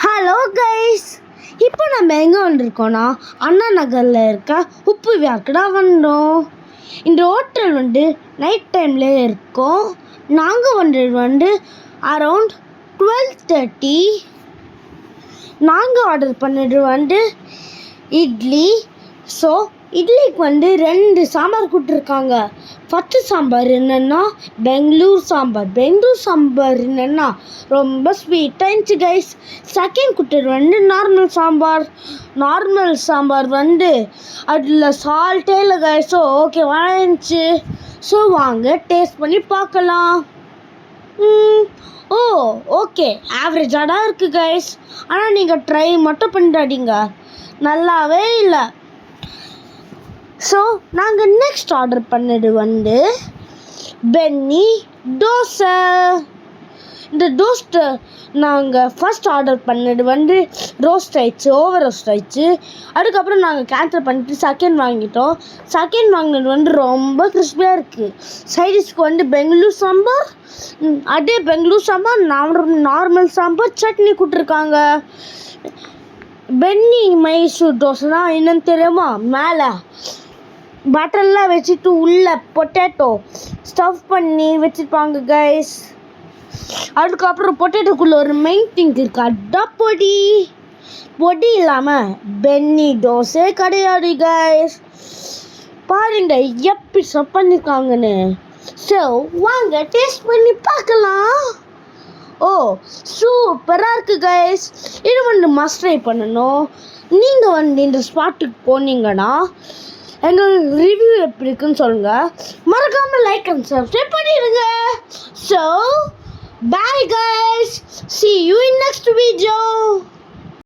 Hello guys, இப்போ நம்ம எங்கே வந்திருக்கோன்னா அண்ணா நகரில் இருக்க உப்பு வியாருக்கு தான் வந்தோம். இந்த ஹோட்டல் நைட் டைமில் இருக்கோம். நாங்கள் வந்து அரவுண்ட் 12:30. நாங்கள் ஆர்டர் பண்ணது இட்லி. ஸோ இட்லிக்கு 2 சாம்பார் கொடுத்துருக்காங்க. ஃபஸ்ட்டு சாம்பார் என்னென்னா பெங்களூர் சாம்பார் என்னென்னா ரொம்ப ஸ்வீட்டாக இருந்துச்சு கைஸ். செகண்ட் கொடுத்தது நார்மல் சாம்பார் அதில் சால்ட்டே இல்லை கைஸ். ஸோ ஓகேவா இருந்துச்சு. ஸோ வாங்க டேஸ்ட் பண்ணி பார்க்கலாம். ஓகே, ஆவரேஜாக தான் இருக்குது கைஸ். ஆனால் நீங்கள் ட்ரை மட்டும் பண்ணிடாதீங்க, நல்லாவே இல்லை. ஸோ நாங்கள் நெக்ஸ்ட் ஆர்டர் பண்ணது பென்னி தோசை. இந்த தோசை நாங்கள் ஃபஸ்ட் ஆர்டர் பண்ணது ரோஸ்ட் ஆயிடுச்சு, ஓவர் ரோஸ்ட் ஆயிடுச்சு. அதுக்கப்புறம் நாங்கள் கேன்சல் பண்ணிட்டு செகண்ட் வாங்கிட்டோம். செகண்ட் வாங்கினது ரொம்ப கிறிஸ்பியாக இருக்குது. சைடிஷ்க்கு பெங்களூர் சாம்பார், அதே பெங்களூர் சாம்பார் நார்மல் சாம்பார் சட்னி கொடுத்துருக்காங்க. பென்னி மைசூர் தோசைனா என்னன்னு தெரியுமா? மேலே பட்டர்லாம் வச்சுட்டு உள்ள பொட்டேட்டோ ஸ்டஃப் பண்ணி வச்சுருப்பாங்க கைஸ். அதுக்கப்புறம் பொட்டேட்டோக்குள்ளே ஒரு மெயின் திங் இருக்குது, அதான் பொடி இல்லாமல் பென்னி தோசை கிடையாது கைஸ். பாருங்க எப்படி ஸ்டஃப் பண்ணியிருக்காங்கன்னு. ஸோ வாங்க டேஸ்ட் பண்ணி பார்க்கலாம். சூப்பராக இருக்குது கைஸ். இது மஸ்ட் ட்ரை பண்ணணும். நீங்கள் இந்த ஸ்பாட்டுக்கு போனீங்கன்னா எங்களுக்கு ரிவ்யூ எப்படி இருக்குன்னு சொல்லுங்கள். மறக்காமல் லைக் அண்ட் சப்ஸ்கிரைப் பண்ணிடுங்க. So bye guys, see you in next video.